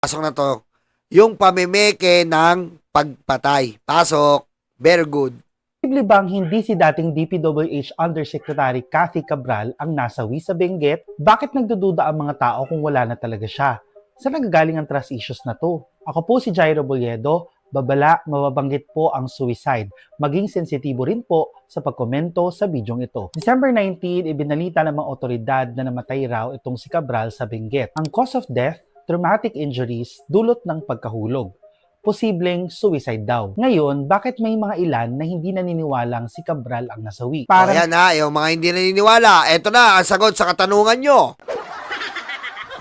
Pasok na to. Yung pamimeke ng pagpatay. Pasok. Very good. Posible bang hindi si dating DPWH Undersecretary Cathy Cabral ang nasawi sa Benguet? Bakit nagdududa ang mga tao kung wala na talaga siya? Saan nagagaling ang trust issues na to? Ako po si Jairo Boliedo. Babala, mababanggit po ang suicide. Maging sensitibo rin po sa pagkomento sa bidyong ito. December 19, ibinalita ng mga otoridad na namatay raw itong si Cabral sa Benguet. Ang cause of death, traumatic injuries, dulot ng pagkahulog. Posibleng suicide daw. Ngayon, bakit may mga ilan na hindi naniniwalang si Cabral ang nasawi? O yan ha, yung mga hindi naniniwala. Eto na ang sagot sa katanungan nyo.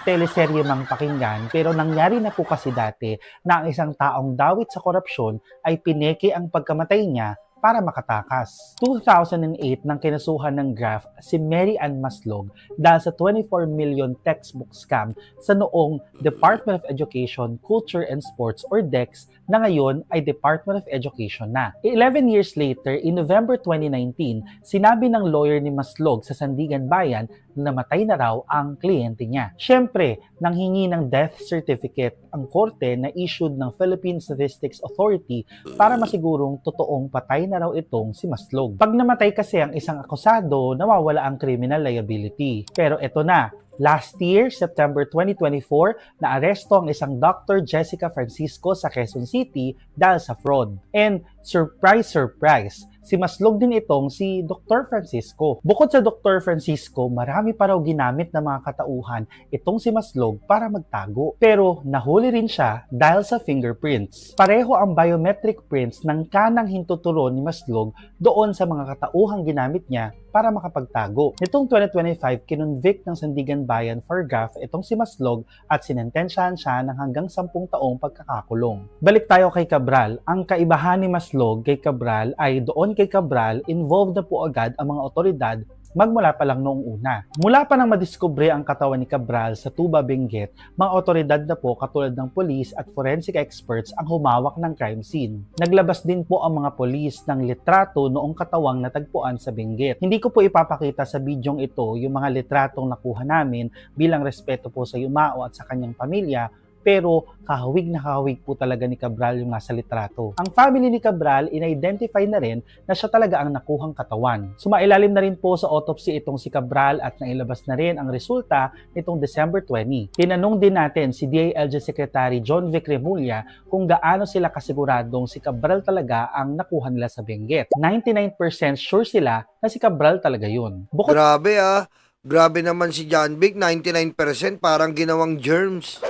Teleserye mang pakinggan, pero nangyari na po kasi dati na ang isang taong dawit sa korupsyon ay pineke ang pagkamatay niya para makatakas. 2008 nang kinasuhan ng Graph si Mary Ann Maslog dahil sa 24 million textbook scam sa noong Department of Education, Culture and Sports or DEX na ngayon ay Department of Education na. 11 years later, in November 2019, sinabi ng lawyer ni Maslog sa Sandigan Bayan na namatay na raw ang kliyente niya. Siyempre, nanghingi ng death certificate ang korte na issued ng Philippine Statistics Authority para masigurong totoong patay na raw itong si Maslog. Pag namatay kasi ang isang akusado, nawawala ang criminal liability. Pero eto na, last year, September 2024, naaresto ang isang Dr. Jessica Francisco sa Quezon City dahil sa fraud. And surprise, surprise, si Maslog din itong si Dr. Francisco. Bukod sa Dr. Francisco, marami pa raw ginamit ng mga katauhan itong si Maslog para magtago. Pero nahuli rin siya dahil sa fingerprints. Pareho ang biometric prints ng kanang hintuturon ni Maslog doon sa mga katauhang ginamit niya para makapagtago. Nitong 2025, kinonvict ng Sandigan Bayan for graft itong si Maslog at sinentensyahan siya ng hanggang 10 taong pagkakakulong. Balik tayo kay Cabral. Ang kaibahan ni Maslog kay Cabral ay doon kay Cabral, involved na po agad ang mga otoridad magmula pa lang noong una. Mula pa nang madiskubre ang katawan ni Cabral sa Tuba, Benguet, mga otoridad na po katulad ng polis at forensic experts ang humawak ng crime scene. Naglabas din po ang mga polis ng litrato noong katawang natagpuan sa Benguet. Hindi ko po ipapakita sa bidyong ito yung mga litratong nakuha namin bilang respeto po sa yumao at sa kanyang pamilya, pero kahawig na kahawig po talaga ni Cabral yung nasa litrato. Ang family ni Cabral, in-identify na rin na siya talaga ang nakuhang katawan. Sumailalim na rin po sa autopsy itong si Cabral at nailabas na rin ang resulta nitong December 20. Tinanong din natin si DILG Secretary John Vic Remulla kung gaano sila kasiguradong si Cabral talaga ang nakuha nila sa Benguet. 99% sure sila na si Cabral talaga yun. Grabe ah. Grabe naman si John Vic. 99% parang ginawang germs.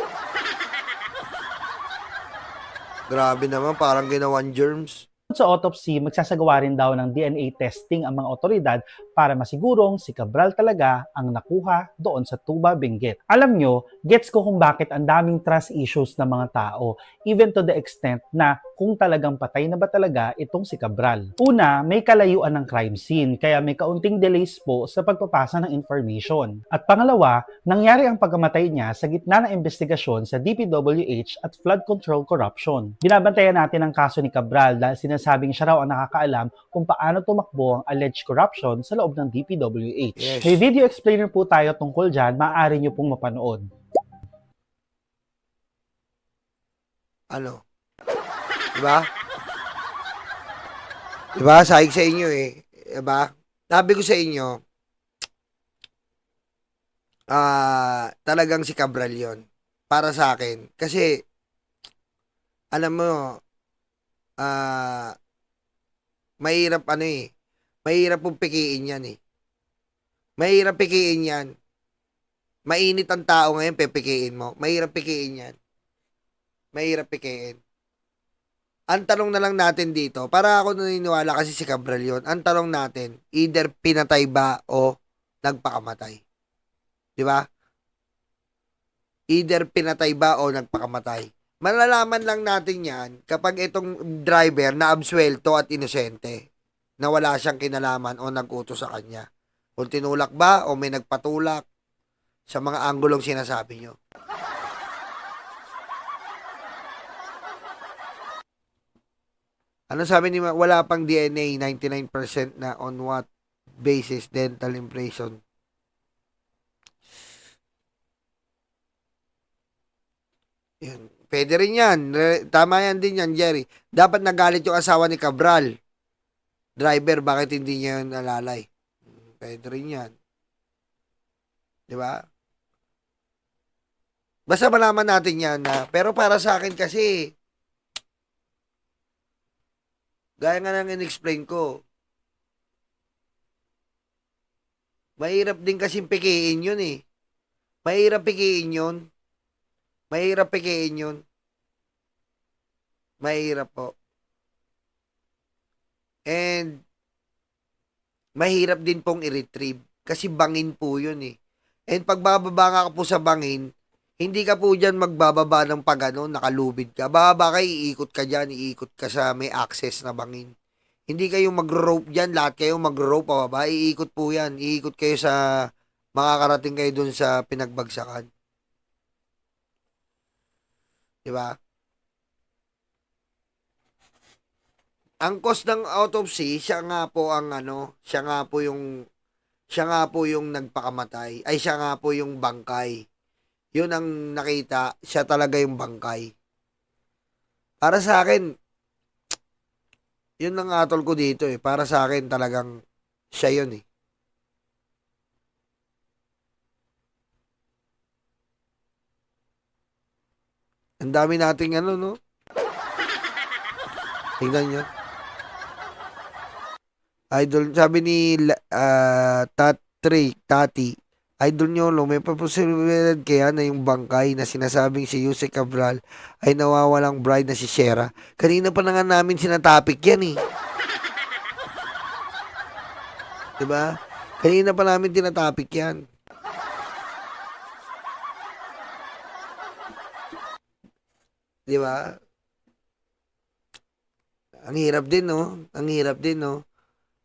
Grabe naman, parang ginawang germs. Sa autopsy, magsasagawa rin daw ng DNA testing ang mga otoridad para masigurong si Cabral talaga ang nakuha doon sa Tuba, Benguet. Alam nyo, gets ko kung bakit ang daming trust issues ng mga tao, even to the extent na kung talagang patay na ba talaga itong si Cabral. Una, may kalayuan ng crime scene, kaya may kaunting delays po sa pagpapasa ng information. At pangalawa, nangyari ang pagkamatay niya sa gitna ng investigasyon sa DPWH at flood control corruption. Binabantayan natin ang kaso ni Cabral dahil sinasabing siya raw ang nakakaalam kung paano tumakbo ang alleged corruption sa loob ng DPWH. Yes. May video explainer po tayo tungkol dyan, maaari nyo pong mapanood. Ano? Diba? Diba? Saig sa inyo eh. Diba? Sabi ko sa inyo, talagang si Cabral yon para sa akin. Kasi, alam mo, mahirap ano eh. Mahirap pong pikiin yan eh. Mahirap pikiin yan. Mainit ang tao ngayon, pepikiin mo. Mahirap pikiin yan. Mahirap pikiin. Ang tanong na lang natin dito, para ako naniniwala kasi si Cabral yun, ang tanong natin, either pinatay ba o nagpakamatay. Di ba? Either pinatay ba o nagpakamatay. Malalaman lang natin yan kapag itong driver na absuelto at inosente, na wala siyang kinalaman o nag-utos sa kanya. Kung tinulak ba o may nagpatulak sa mga anggulong sinasabi nyo. Ano sabi ni wala pang DNA, 99% na on what basis dental impression? Yun. Pwede rin yan. Tama yan din yan, Jerry. Dapat nagalit yung asawa ni Cabral. Driver, bakit hindi niya yun nalalay? Pwede rin yan. Di ba? Basta malaman natin yan na, pero para sa akin kasi, gaya nga nang in-explain ko, mahirap din kasing pikiin yun eh. Mahirap pikiin yun. Mahirap pikiin yun. Mahirap po. And, mahirap din pong i-retrieve. Kasi bangin po yun eh. And pag bababa ka po sa bangin, hindi ka po dyan magbababa ng pagano, nakalubid ka. Bababa ka, iikot ka dyan, iikot ka sa may access na bangin. Hindi kayo mag-rope dyan, lahat kayo mag-rope pababa, iikot po yan. Iikot kayo sa, makakarating kayo dun sa pinagbagsakan. Diba? Ang cause ng autopsy, siya nga po yung nagpakamatay. Ay, siya nga po yung bangkay. Yun ang nakita, siya talaga yung bangkay. Para sa akin, yun ang atol ko dito eh. Para sa akin talagang siya yun eh. Ang dami nating no? Tingnan nyo. Idol, sabi ni Tati, idol nyo, may posibilidad kaya na yung bangkay na sinasabing si Yusek Cabral ay nawawalang bride na si Shera. Kanina pa na nga namin sinatapik yan eh. Diba? Kanina pa namin tinatapik yan. Diba? Ang hirap din, no? Ang hirap din, no?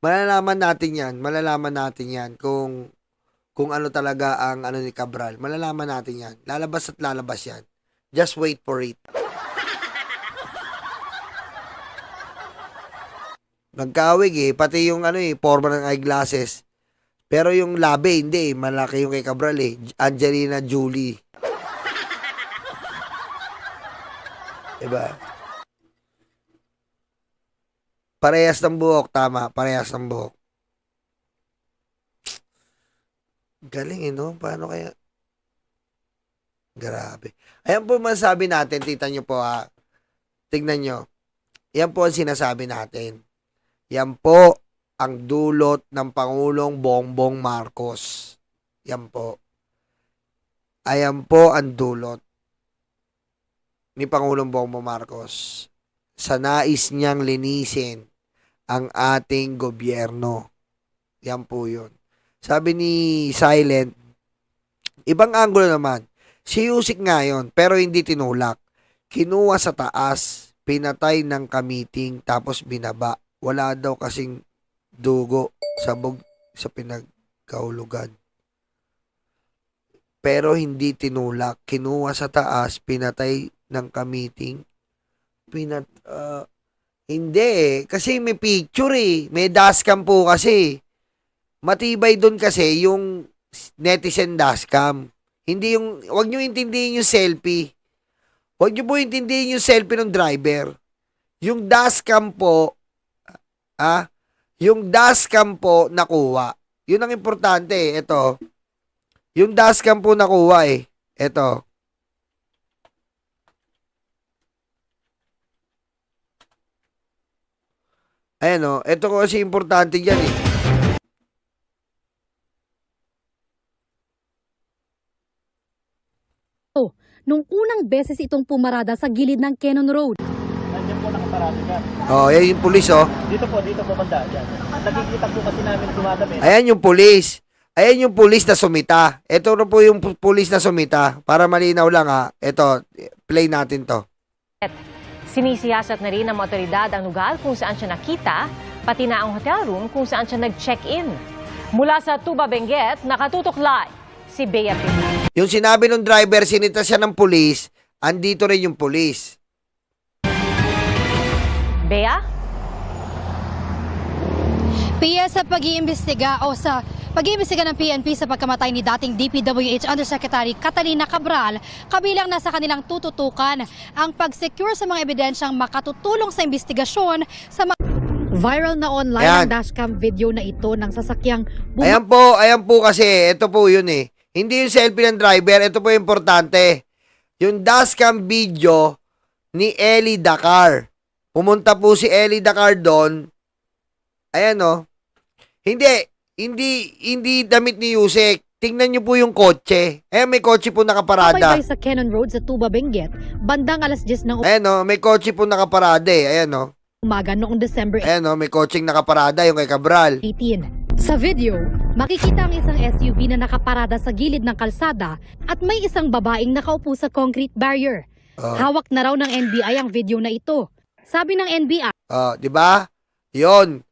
Malalaman natin yan kung ano talaga ang ano ni Cabral. Malalaman natin yan. Lalabas at lalabas yan. Just wait for it. Nagkawig eh. Pati yung forma ng eyeglasses. Pero yung labi, hindi eh. Malaki yung kay Cabral eh. Angelina Jolie. Diba? Parehas ng buhok. Tama. Parehas ng buhok. Galing no? Paano kaya? Grabe. Ayan po masasabi natin. Tita nyo po ha. Tignan nyo. Yan po ang sinasabi natin. Yan po ang dulot ng Pangulong Bongbong Marcos. Yan po. Ayan po ang dulot ni Pangulong Bongbong Marcos sa nais niyang linisin ang ating gobyerno. Yan po yun. Sabi ni Silent, ibang anggulo naman. Si Yusik nga yun, pero hindi tinulak. Kinuha sa taas, pinatay ng kamiting, tapos binaba. Wala daw kasing dugo sabog sa pinagkahulugan. Pero hindi tinulak. Kinuha sa taas, pinatay ng kamiting. Hindi eh. Kasi may picture eh. May dashcam po kasi. Matibay doon kasi yung netizen dashcam. Hindi yung, wag nyo intindihin yung selfie. Wag nyo po intindihin yung selfie ng driver. Yung dashcam po, yung dashcam po nakuha. Yun ang importante eh. Ito. Yung dashcam po nakuha eh. Ito. Ayan o. Ito kasi importante dyan eh. Nung unang beses itong pumarada sa gilid ng Cannon Road. Nandiyan po nakaparado dyan. Oh, yan yung pulis oh. Dito po banda dyan. Nakikita po kasi namin dumadami. Ayan yung pulis. Ayan yung pulis na sumita. Ito na po yung pulis na sumita. Para malinaw lang ha. Ito, play natin to. Sinisiyasat na rin ng mga otoridad ang lugar kung saan siya nakita, pati na ang hotel room kung saan siya nag-check-in. Mula sa Tuba, Benguet, nakatutok live si Bea Pinay. Yung sinabi ng driver, sinita siya ng pulis, andito rin yung pulis. Bea? PS sa pag-iimbestiga ng PNP sa pagkamatay ni dating DPWH Undersecretary Catalina Cabral, kabilang na sa kanilang tututukan ang pag-secure sa mga ebidensyang makatutulong sa investigasyon sa mga Viral na online Ayan. ang dashcam video na ito ng sasakyang Ayan po kasi, ito po yun eh. Hindi yung selfie ng driver, ito po yung importante. Yung dashcam video ni Ellie Dakar. Pumunta po si Ellie Dakar doon. Ayan oh. Hindi damit ni Yusek. Tingnan nyo po yung kotse. Ayan, may kotse po nakaparada. Pabaybay sa Cannon Road sa Tuba, Benguet, bandang alas 10 ng Ayan oh, may kotse po nakaparada eh. Ayan oh. umaga noong December Ayan oh, may kotseng nakaparada yung kay Cabral. 18. Sa video, makikita ang isang SUV na nakaparada sa gilid ng kalsada at may isang babaeng nakaupo sa concrete barrier. Oh. Hawak na raw ng NBI ang video na ito. Sabi ng NBI, Oh, di ba? 'Yon.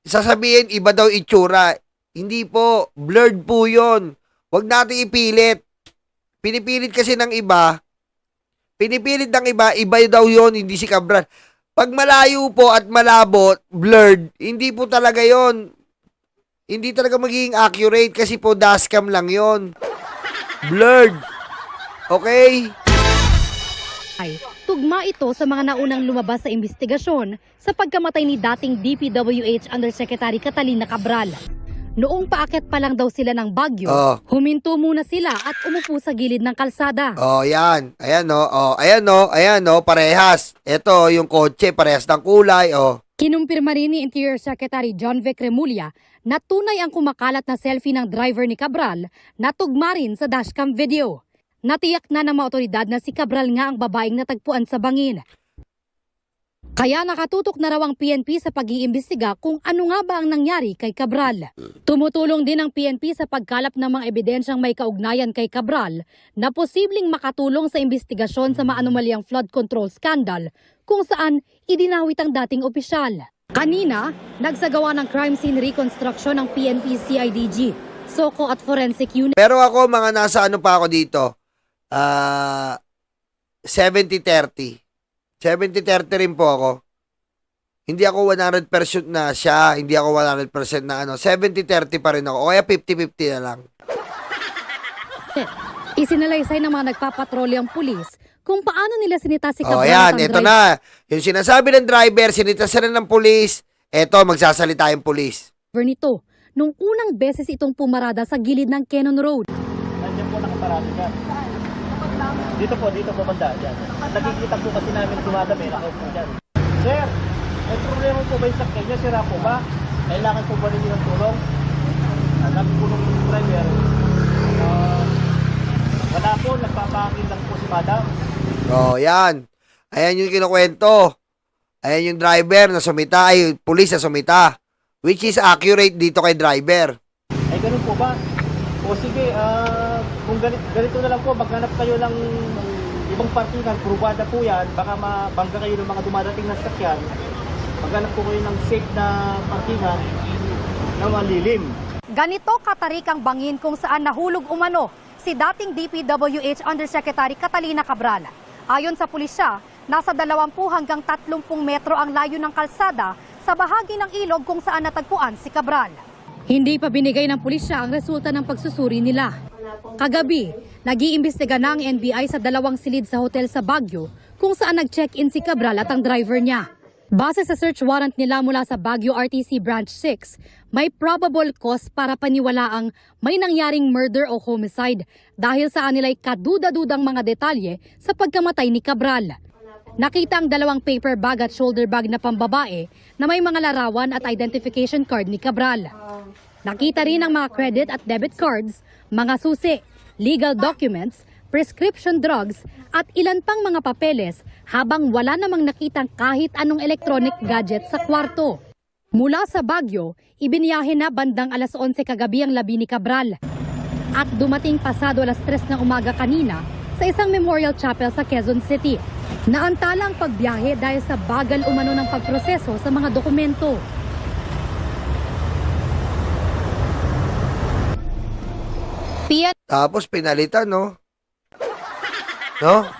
Sasabihin iba daw itsura. Hindi po, blurred po 'yon. Huwag nating ipilit. Pinipilit kasi ng iba. Iba daw 'yon, hindi si Cabral. Pag malayo po at malabo, blurred, hindi po talaga 'yon. Hindi talaga magiging accurate kasi po dashcam lang 'yon. Blurred. Okay? tugma ito sa mga naunang lumabas sa investigasyon sa pagkamatay ni dating DPWH Undersecretary Catalina Cabral. Noong paakyat pa lang daw sila ng Baguio, Oh. huminto muna sila at umupo sa gilid ng kalsada. Oh, yan. Ayan oh. Oh, ayan oh, parehas. Ito yung kotse, parehas ng kulay, oh. Kinumpirma rin ni Interior Secretary John Vic Remulla na tunay ang kumakalat na selfie ng driver ni Cabral na tugma rin sa dashcam video. Natiyak na ng mga otoridad na si Cabral nga ang babaeng natagpuan sa bangin. Kaya nakatutok na raw ang PNP sa pag-iimbestiga kung ano nga ba ang nangyari kay Cabral. Tumutulong din ang PNP sa pagkalap ng mga ebidensyang may kaugnayan kay Cabral na posibleng makatulong sa investigasyon sa maanomalyang flood control scandal kung saan idinawit ang dating opisyal. Kanina, nagsagawa ng crime scene reconstruction ng PNP CIDG, SOCO at Forensic Unit. Pero ako, mga nasa ano pa ako dito? 70-30. 70-30 rin po ako. Hindi ako 100% na siya, hindi ako 100% na ano. 70-30 pa rin ako. O kaya 50-50 na lang. Isinalaysay ng mga nagpapatrolyo ang pulis kung paano nila sinita si O Cabral yan, at ang ito driver. na. Yung sinasabi ng driver, sinitasan na ng pulis. Eto, magsasalita yung pulis. Nito, nung unang beses itong pumarada sa gilid ng Cannon Road. Nandiyan po nakaparado dyan. Dito po banda dyan. Nakikita po kasi namin dumadami, nakaupo dyan. Sir, may problema po ba yung sakyan niya? Sira po ba? Kailangan po ba ninyo ng tulong? Sabi po nung driver, wala po, nagpapakil lang po si madam. O, yan. Ayan yung kinukwento. Ayan yung driver na sumita, ay pulis na sumita. Which is accurate dito kay driver. Ay, ganun po ba? O sige, kung ganito na lang po, maghanap kayo ng ibang parkingan, probada po yan, baka mabangga kayo ng mga dumadating na sakyan. Maghanap po kayo ng safe na parkingan na malilim. Ganito katarik ang bangin kung saan nahulog umano si dating DPWH Undersecretary Catalina Cabral. Ayon sa pulisya, nasa 20 hanggang 30 metro ang layo ng kalsada sa bahagi ng ilog kung saan natagpuan si Cabral. Hindi pa binigay ng pulisya ang resulta ng pagsusuri nila. Kagabi, nag-iimbestiga na ang NBI sa 2 silid sa hotel sa Baguio kung saan nag-check-in si Cabral at ang driver niya. Base sa search warrant nila mula sa Baguio RTC Branch 6, may probable cause para paniwalaang may nangyaring murder o homicide dahil sa kanila'y kaduda-dudang mga detalye sa pagkamatay ni Cabral. Nakita ang 2 paper bag at shoulder bag na pambabae na may mga larawan at identification card ni Cabral. Nakita rin ang mga credit at debit cards, mga susi, legal documents, prescription drugs at ilan pang mga papeles habang wala namang nakitang kahit anong electronic gadget sa kwarto. Mula sa Baguio, ibiniyahe na bandang alas 11 kagabi ang labi ni Cabral at dumating pasado alas 3 ng umaga kanina sa isang memorial chapel sa Quezon City. Naantala ang pagbiyahe dahil sa bagal umano ng pagproseso sa mga dokumento. Tapos pinalitan, no? No?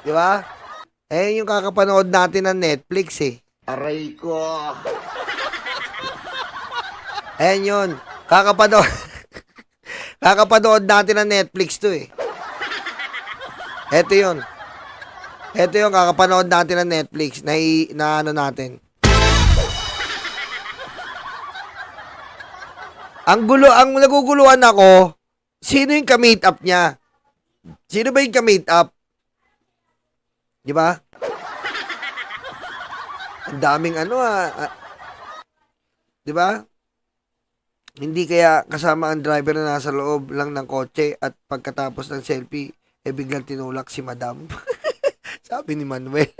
Di ba? Eh, yung kakapanood natin ng Netflix, eh. Aray ko. Ayan yun. Kakapanood. Kakapanood natin ng Netflix to eh. Ito yun. Ito yung kakapanood natin ng Netflix na ano natin. Ang naguguluhan ako, sino yung ka-meet up niya? Sino ba yung ka-meet up? Di ba? Ang daming ano di ba? Hindi kaya kasama ang driver na nasa loob lang ng kotse at pagkatapos ng selfie, biglang tinulak si Madam. Sabi ni Manuel.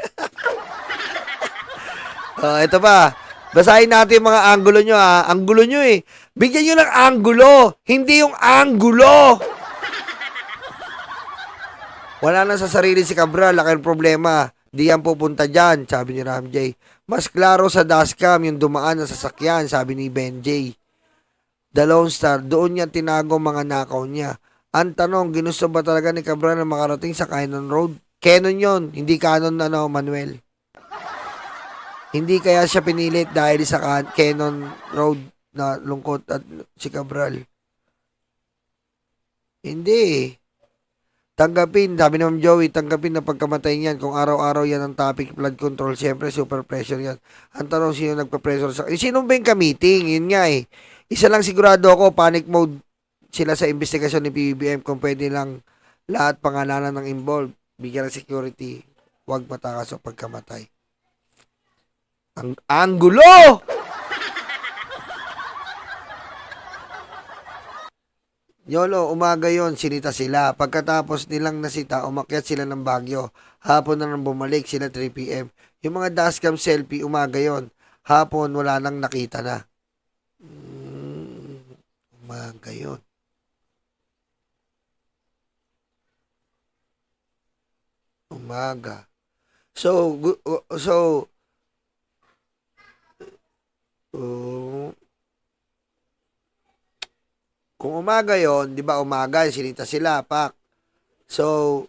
Ito pa. Basahin natin mga anggulo nyo ha. Anggulo nyo eh. Bigyan nyo ng anggulo. Hindi yung anggulo. Wala na sa sarili si Cabral. Laki ang problema. Di yan pupunta dyan. Sabi ni Ram J. Mas klaro sa dashcam yung dumaan na sasakyan. Sabi ni Ben J. The Lone Star. Doon niya tinago mga nakaw niya. Ang tanong, ginusto ba talaga ni Cabral na makarating sa Cannon Road? Canon yon, hindi Canon Manuel. Hindi kaya siya pinilit dahil sa Cannon Road na lungkot at si Cabral. Hindi. Tanggapin, sabi ni Ma'am Joey, tanggapin na pagkamatay niyan. Kung araw-araw yan ang topic, flood control, siyempre super pressure yan. Ang tanong, sino nagpa-pressure sa... sino ba yung ka-meeting? Yun nga eh. Isa lang sigurado ako, panic mode sila sa investigasyon ni PBBM kung pwede lang lahat pangalanan ng involved. Bigyan ng security, huwag matakas o pagkamatay. Ang anggulo! Yolo, umaga yon, sinita sila. Pagkatapos nilang nasita, umakyat sila ng Baguio. Hapon na nang bumalik sila 3 p.m. Yung mga dashcam selfie, umaga yon. Hapon, wala nang nakita na. Umaga yon. Umaga. So, kung umaga yon, di ba umaga, sinita sila, pak. So,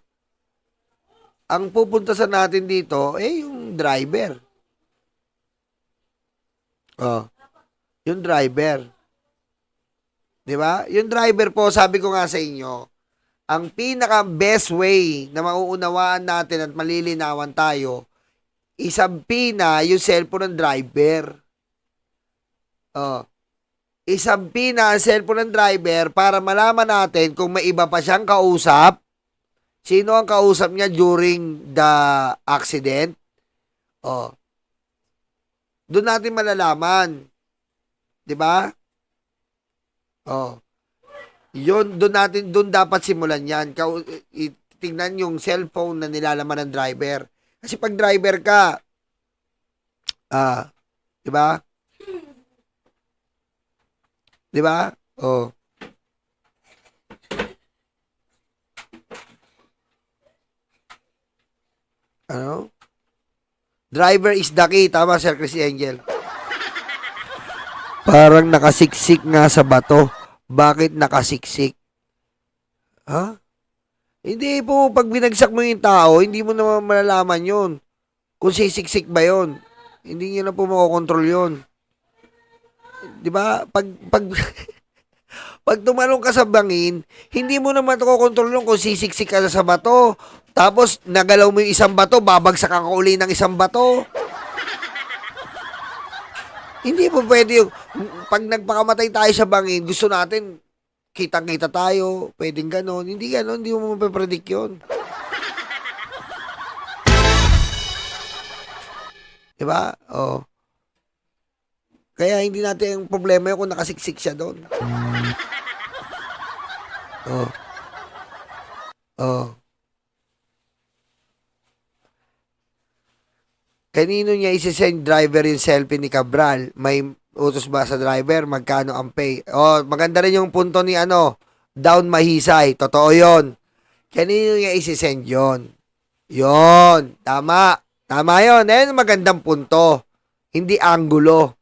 ang pupuntasan natin dito, yung driver. Yung driver. Di ba? Yung driver po, sabi ko nga sa inyo, ang pinaka best way na mauunawaan natin at malilinawan tayo, isampina yung cellphone ng driver. Isampina ang cellphone ng driver para malaman natin kung may iba pa siyang kausap. Sino ang kausap niya during the accident? Doon natin malalaman. 'Di ba? Doon dapat simulan 'yan. Tingnan yung cellphone na nilalaman ng driver. Kasi pag driver ka, 'di ba? 'Di ba? Ano? Driver is the key. Tama, Sir Chris Angel. Parang nakasiksik nga sa bato. Bakit nakasiksik? Ha? Hindi po, pag binagsak mo yung tao, hindi mo naman malalaman yun. Kung sisiksik ba yun. Hindi nyo na po makokontrol yun. Diba? Pag tumalong ka sa bangin, hindi mo naman makokontrol yun kung sisiksik ka sa bato. Tapos, nagalaw mo yung isang bato, babagsak ka uli ng isang bato. Hindi po pwede yung, pag nagpakamatay tayo sa bangin, gusto natin, kitang-kita tayo, pwedeng ganon. Hindi ganon, hindi mo mapapredict yun. Diba? Kaya hindi natin yung problema yun kung nakasiksik siya doon. Kanino niya isi-send driver yung selfie ni Cabral? May utos ba sa driver? Magkano ang pay? Maganda rin yung punto ni Down Mahisay. Totoo yon. Kanino niya isi-send yon? Yon. Tama. Tama yon. Magandang punto. Hindi anggulo.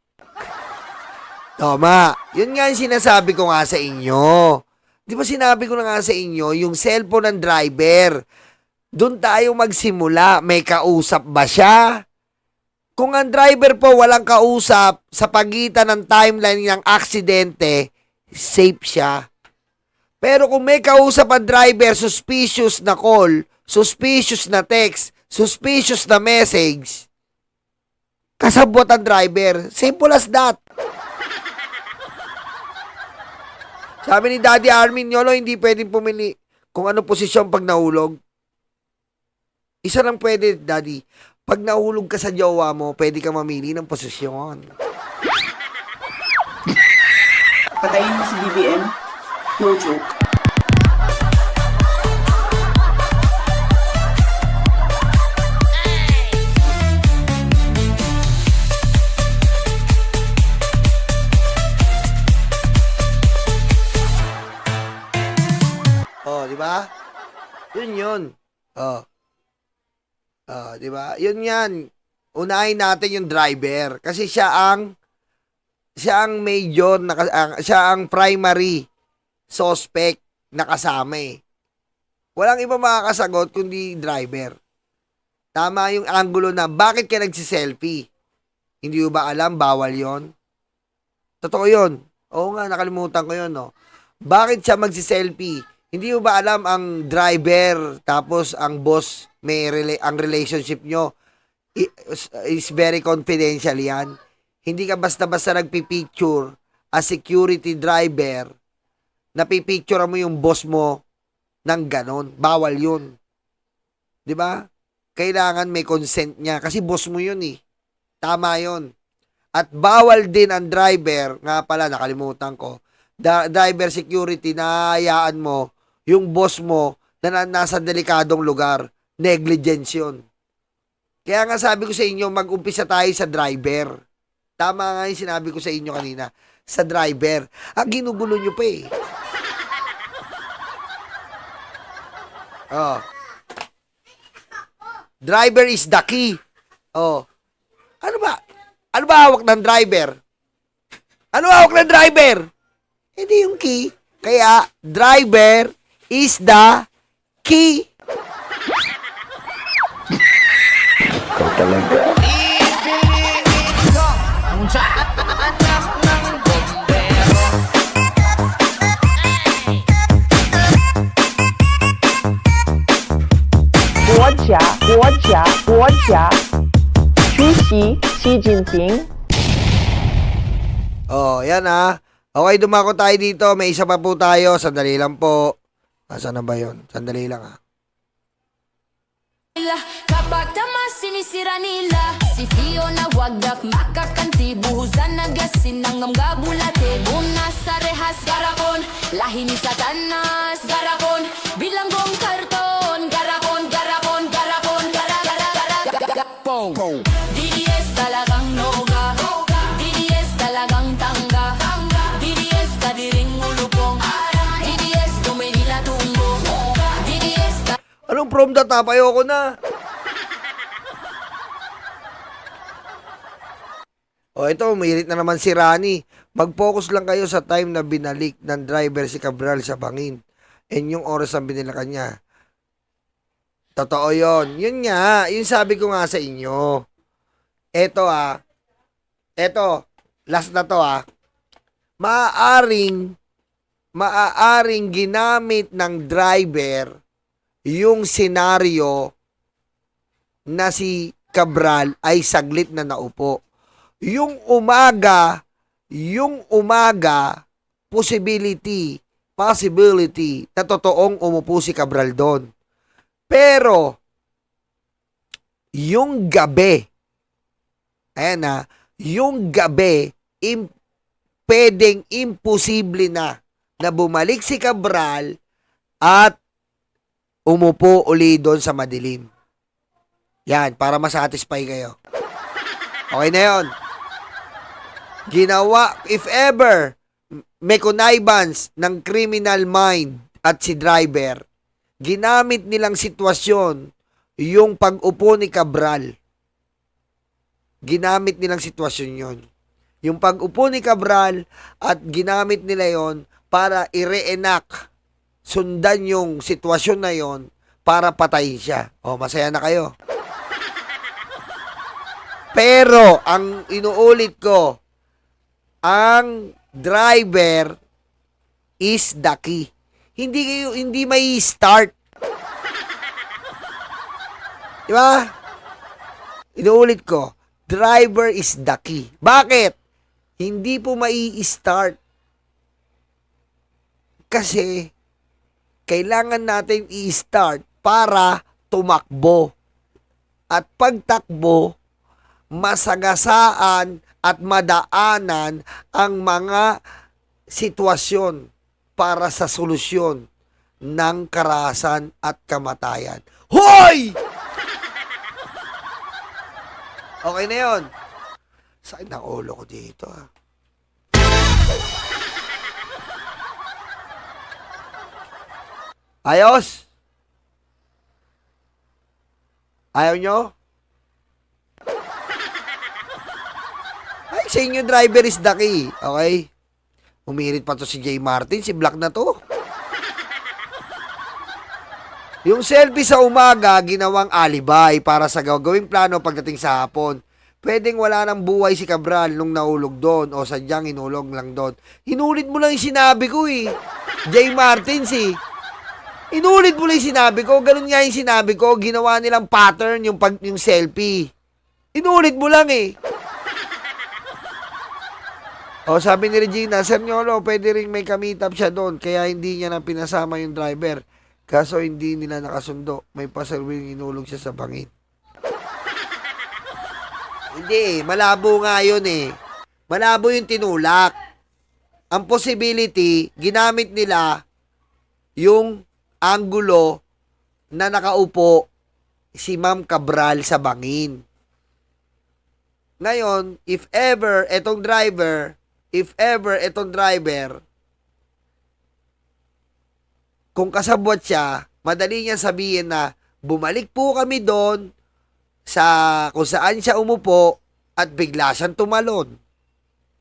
Tama. Yun nga yung sinasabi ko nga sa inyo. Di ba sinabi ko na nga sa inyo, yung cellphone ng driver, doon tayo magsimula. May kausap ba siya? Kung ang driver po walang kausap sa pagitan ng timeline ng aksidente, safe siya. Pero kung may kausap ang driver, suspicious na call, suspicious na text, suspicious na message, kasabot ang driver. Simple as that. Sabi ni Daddy Armin, Yolo, hindi pwedeng pumili kung ano posisyon pag nahulog. Isa lang pwede, Daddy. Pag nahulog ka sa jowa mo, pwede ka mamili ng posisyon. Patayin mo si BBM? No joke. Oh, di ba? Yun. Oh. Di ba? Yun yan. Unahin natin yung driver kasi siya ang major siya ang primary suspect na kasama eh. Walang iba makakasagot kundi driver. Tama yung angulo na bakit ka nagsiselfie? Hindi mo ba alam bawal yon? Totoo yon. Oo nga, nakalimutan ko yon, no. Bakit siya magsiselfie? Hindi mo ba alam ang driver tapos ang boss ang relationship nyo is very confidential yan. Hindi ka basta-basta nagpipicture as security driver na pipicture mo yung boss mo ng ganon. Bawal yun. Di ba? Kailangan may consent niya kasi boss mo yun eh. Tama yun. At bawal din ang driver, nga pala nakalimutan ko, driver security na hayaan mo yung boss mo na nasa delikadong lugar. Negligence yun. Kaya nga sabi ko sa inyo, mag-umpisa tayo sa driver. Tama nga yung sinabi ko sa inyo kanina. Sa driver. Ginugulo nyo pa eh. Oh. Driver is the key. Oh. Ano ba? Ano ba hawak ng driver? Ano hawak ng driver? Hindi yung key. Kaya, driver is the key. Oh, yan ah. Okay, dumako tayo dito. May isa pa po tayo. Sandali lang po. Saan na ba yun? Sandali lang ah. Kapag tama sinisira nila si Fiona wagdak makakanti buhusan nagasin ng ngabulate una sa rehas garapon lahi ni satanas garapon bilanggong karton garapon garapon DDS talagang noga DDS talagang tangga DDS kadiring ulupong DDS dumenila tumbo DDS Anong from the top? Ayoko na. O ito, umirit na naman si Rani. Mag-focus lang kayo sa time na binalik ng driver si Cabral sa bangin. And yung oras ang binila kanya. Totoo yon. Yun nga, yun sabi ko nga sa inyo. Eto last na to maaaring ginamit ng driver yung senaryo na si Cabral ay saglit na naupo. Yung umaga, possibility na totoong umupo si Cabral doon. Pero, yung gabi, pwedeng imposible na bumalik si Cabral at umupo uli doon sa madilim. Yan, para masatisfy kayo. Okay na yun. Ginawa, if ever, may connivance ng criminal mind at si driver, ginamit nilang sitwasyon yung pag-upo ni Cabral. Ginamit nilang sitwasyon yon. Yung pag-upo ni Cabral at ginamit nila yon para i-reenact, sundan yung sitwasyon na yon para patayin siya. O, masaya na kayo. Pero, ang inuulit ko, ang driver is the key. Hindi may start. Di ba? Inuulit ko, driver is the key. Bakit? Hindi po mai start. Kasi, kailangan natin i-start para tumakbo. At pagtakbo, masagasaan at madaanan ang mga sitwasyon para sa solusyon ng karahasan at kamatayan. Hoy! Okay na yun. Sakit ng ulo ko dito. Ayos? Ayaw nyo? Ay, sa inyo driver is the key. Okay? Umirit pa to si J. Martin. Si Black na to. Yung selfie sa umaga, ginawang alibay para sa gagawing plano pagdating sa hapon. Pwedeng wala nang buhay si Cabral nung naulog doon o sadyang inulog lang doon. Inulit mo lang yung sinabi ko eh. J. Martin Inulit mo lang yung sinabi ko. Ganun nga yung sinabi ko. Ginawa nilang pattern yung selfie. Inulit mo lang eh. O sabi ni Regina, Sir Nyolo, pwede rin may kamitap siya doon. Kaya hindi niya na pinasama yung driver. Kaso hindi nila nakasundo. May pasalwing inulog siya sa bangin. Hindi, malabo nga yun eh. Malabo yung tinulak. Ang possibility, ginamit nila yung anggulo na nakaupo si Ma'am Cabral sa bangin. Ngayon, if ever etong driver, kung kasabwat siya, madali niya sabihin na bumalik po kami doon sa kung saan siya umupo at bigla siyang tumalon.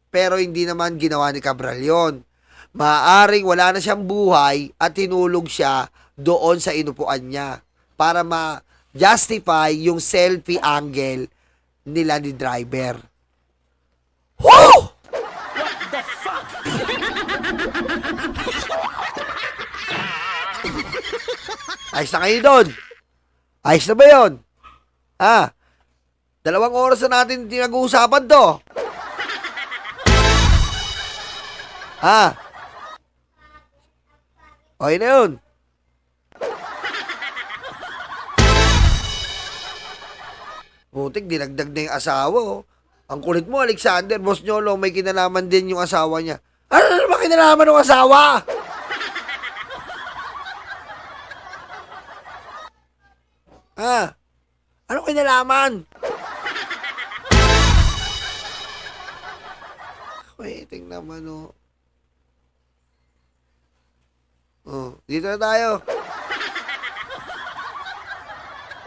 Pero hindi naman ginawa ni Cabral yun. Maaaring wala na siyang buhay at tinulog siya doon sa inupuan niya para ma-justify yung selfie angle nila ni driver. Woo! What the fuck? Ayos na kayo doon. Ayos na ba yun? 2 oras na natin tinag-uusapan to. Okay na yun. Butik, dinagdag na yung asawa, oh. Ang kulit mo, Alexander, Boss Nyolo, may kinalaman din yung asawa niya. Ano ba kinalaman ng asawa? Ano kinalaman? Waiting naman, oh. Dito na tayo.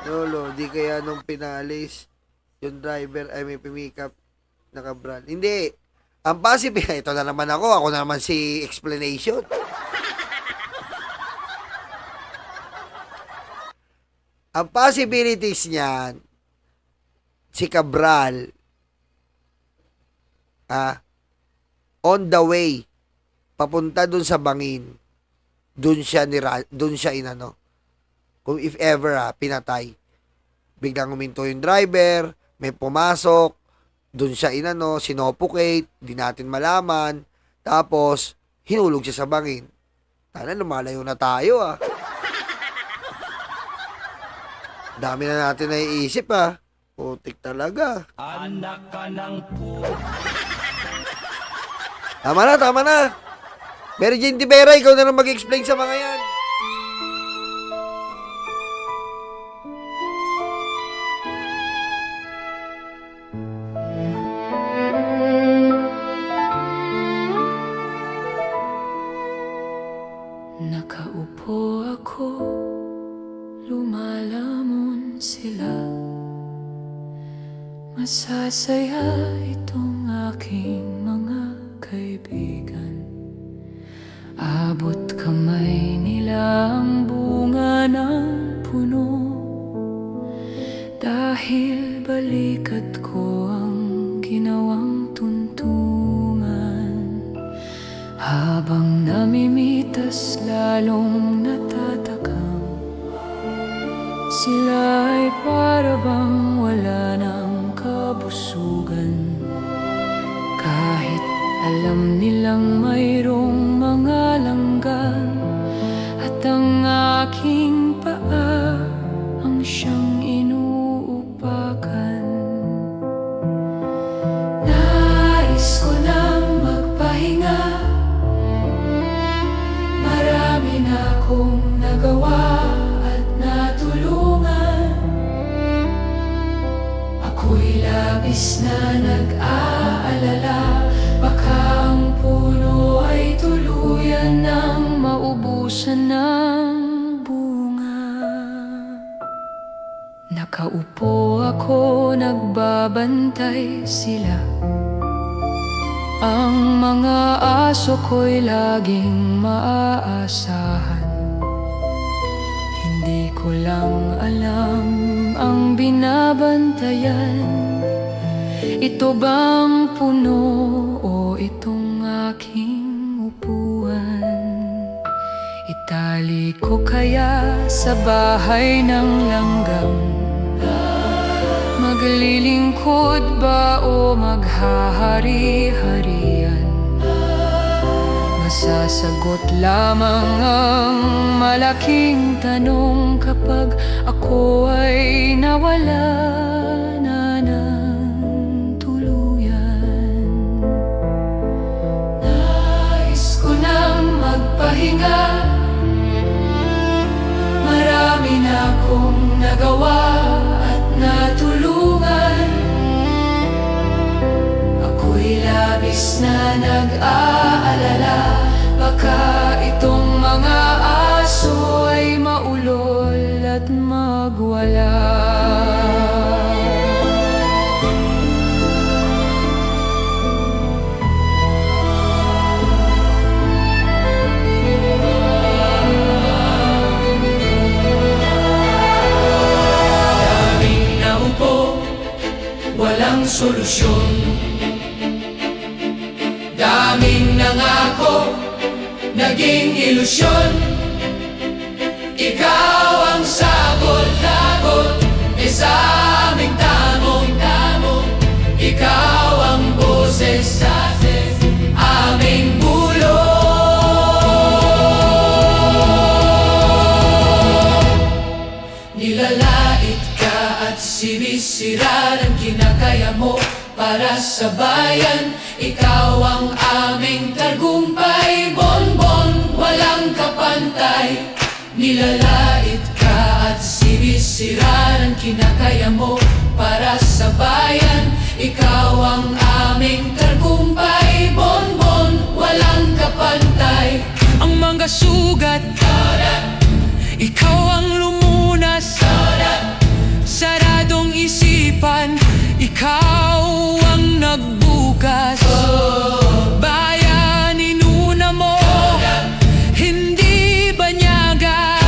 Lolo, di kaya nung pinalis yung driver ay may pimikap na Cabral. Hindi. Ang possible, ito na naman ako na naman si explanation. Ang possibilities niyan, si Cabral, on the way, papunta dun sa bangin, dun siya inano. Kung if ever, pinatay. Biglang huminto yung driver, may pumasok, dun siya inano, sinopocate, di natin malaman, tapos, hinulog siya sa bangin. Tana, lumalayo na tayo, Dami na natin naiisip, Putik talaga. Anak ka ng po. Tama na. Mary Jane Tibera, ikaw na lang mag-explain sa mga yan. Nakaupo ako, lumalamon sila. Masasaya itong aking mga kaibigan. Abot kamay nila ang bunga ng puno. Dahil balikat ko ang ginawang tuntungan. Habang namimitas lalong natatakam, sila ay para bang wala ng kabusugan. Kahit alam nilang mayroong mga langgan, at ang aking paa ang siyang inuupakan. Nais ko nang magpahinga, marami na akong nagawa at natulungan. Ako'y labis na nag-aalala, baka ang puno ay tuluyan ng maubusan ng bunga. Nakaupo ako, nagbabantay sila. Ang mga aso ko'y laging maaasahan. Hindi ko lang alam ang binabantayan. Ito bang puno o itong aking upuan? Itali ko kaya sa bahay ng langgam? Maglilingkod ba o maghahari-harian? Masasagot lamang ang malaking tanong kapag ako ay nawala na ng tuluyan. Nais ko nang magpahinga, marami na akong nagawa at natulungan. Ako'y labis na nag-aalala, baka itong mga aso ay maulol at magwala. Daming naupo, walang solusyon. Daming nangako, naging ilusyon. Ikaw ang sagot-sagot sa aming tamong-tamong. Ikaw ang boses sa aming bulong. Nilalait ka at sinisira ng kinakaya mo para sa bayan. Ikaw ang aming tagumpay, bonbon, walang kapantay. Nilalait ka at sinisira ng kinakaya mo para sa bayan. Ikaw ang aming tagumpay, bonbon, walang kapantay. Ang mga sugat, ikaw ang lumunas. Saradong isipan, ikaw ang nagbukas. Bayan, inuna mo, hindi banyaga.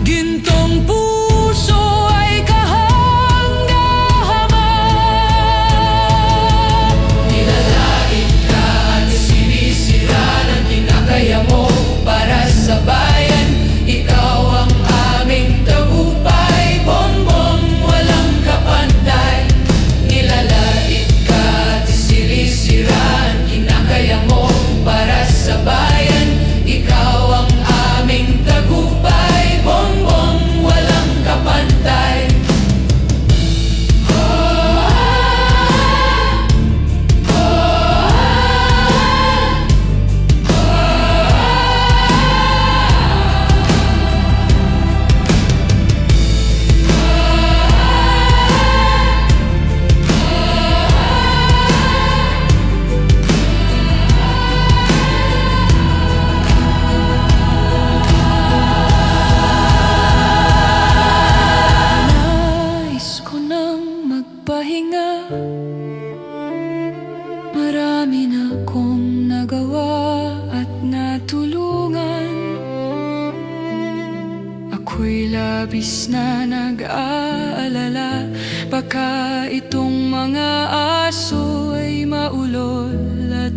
Gintong puso ay kahanga-hanga. Nilalait ka at sinisira ng kinakaya mo para sa bayan. Ikaw ang aming tagumpay, bonbon, walang kapantay. Nilalait ka at sinisira ang kinakaya mo para sa bayan. Ikaw ang aming tagumpay, bonbon, walang kapantay. Nais ko nang magpahinga, marami na akong nagawa at natulungan. Ako'y labis na nag-aalala, Baka itong mga aso ay maulol at